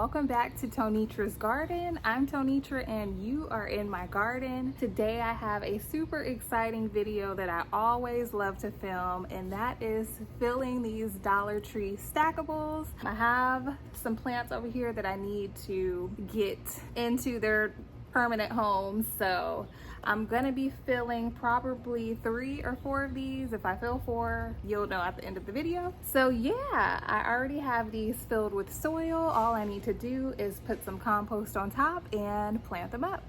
welcome back to Tonitra's Garden. I'm Tonitra and you are in my garden. Today I have a super exciting video that I always love to film, and that is filling these Dollar Tree stackables. I have some plants over here that I need to get into their permanent homes, so I'm gonna be filling probably 3 or 4 of these. If I fill 4, you'll know at the end of the video. So yeah, I already have these filled with soil. All I need to do is put some compost on top and plant them up.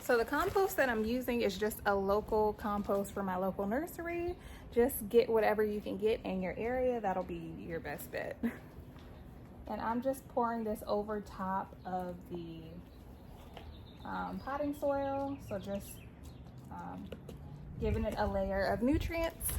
So the compost that I'm using is just a local compost from my local nursery. Just get whatever you can get in your area. That'll be your best bet. And I'm just pouring this over top of the potting soil. So just giving it a layer of nutrients.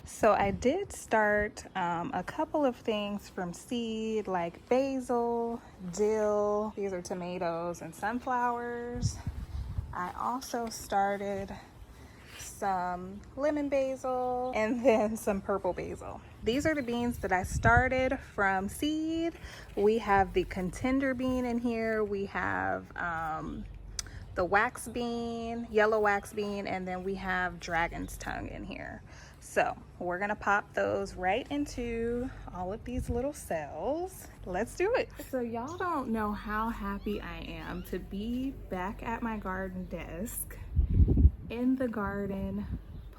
So I did start a couple of things from seed, like basil, dill, these are tomatoes and sunflowers. I also started some lemon basil and then some purple basil. These are the beans that I started from seed. We have the contender bean in here. We have the wax bean, yellow wax bean, and then we have dragon's tongue in here. So we're gonna pop those right into all of these little cells. Let's do it. So y'all don't know how happy I am to be back at my garden desk, in the garden,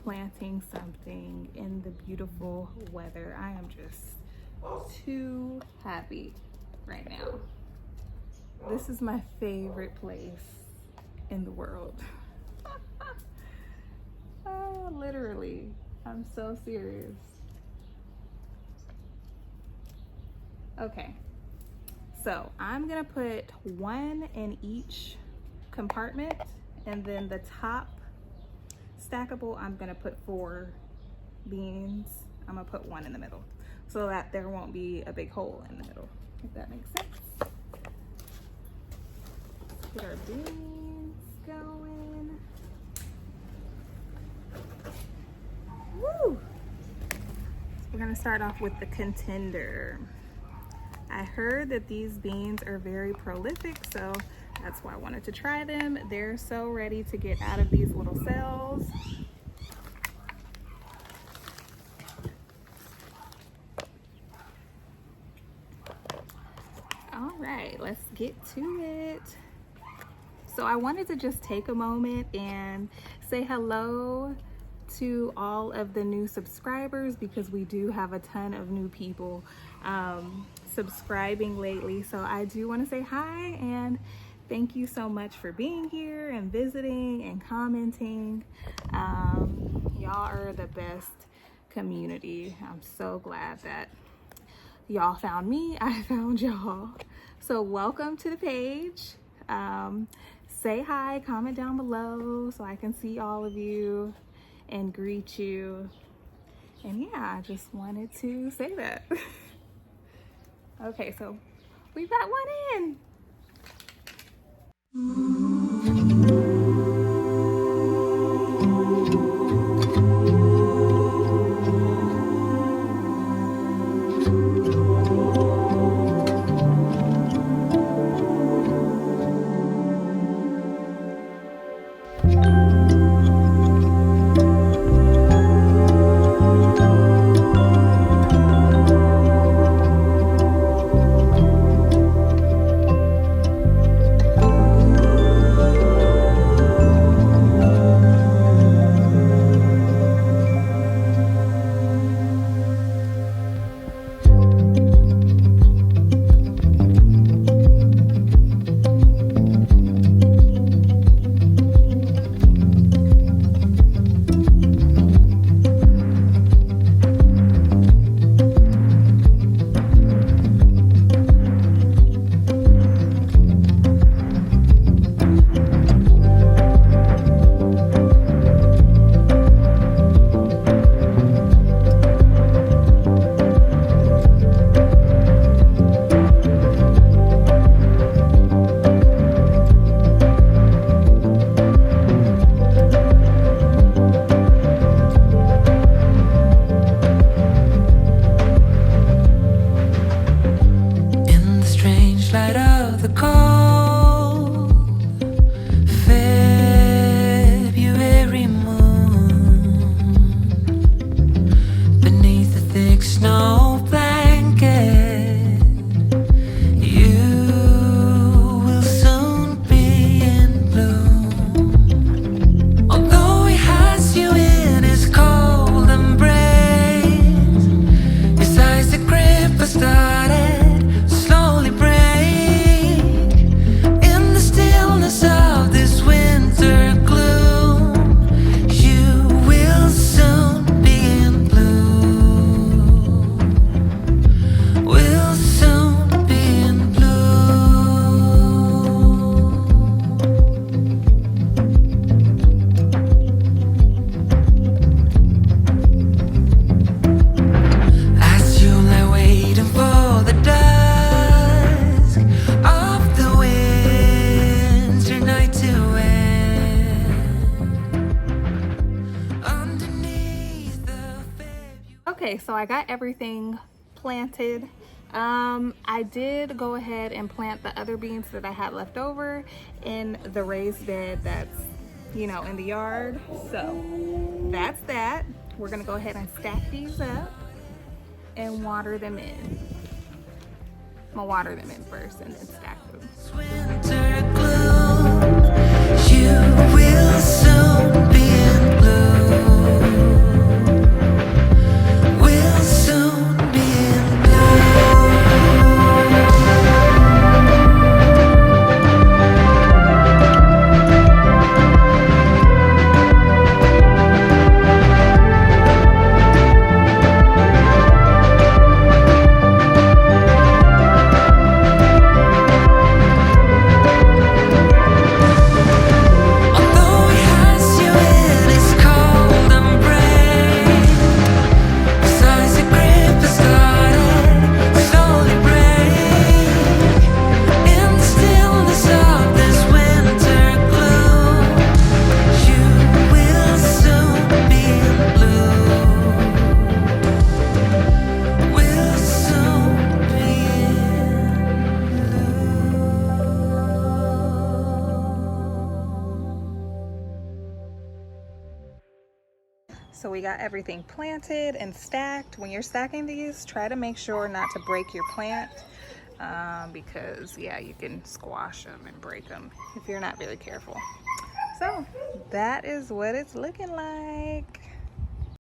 planting something in the beautiful weather. I am just too happy right now. This is my favorite place in the world. Oh, literally. I'm so serious. Okay, so I'm gonna put 1 in each compartment, and then the top stackable, I'm gonna put 4 beans. I'm gonna put 1 in the middle so that there won't be a big hole in the middle, if that makes sense. Let's get our beans going. Woo! We're gonna start off with the contender. I heard that these beans are very prolific, so that's why I wanted to try them. They're so ready to get out of these little cells. All right, let's get to it. So I wanted to just take a moment and say hello to all of the new subscribers, because we do have a ton of new people subscribing lately. So I do want to say hi and thank you so much for being here and visiting and commenting. Y'all are the best community. I'm so glad that y'all found me. I found y'all. So welcome to the page. Say hi, comment down below so I can see all of you and greet you. And yeah, I just wanted to say that. Okay, so we've got 1 in. so I got everything planted. I did go ahead and plant the other beans that I had left over in the raised bed that's, you know, in the yard. So that's that. We're gonna go ahead and stack these up and water them in. I'm gonna water them in first and then stack them. Winter gloom, you will soon be in bloom. Will soon be in So we got everything planted and stacked. When you're stacking these, try to make sure not to break your plant because yeah, you can squash them and break them if you're not very careful. So that is what it's looking like.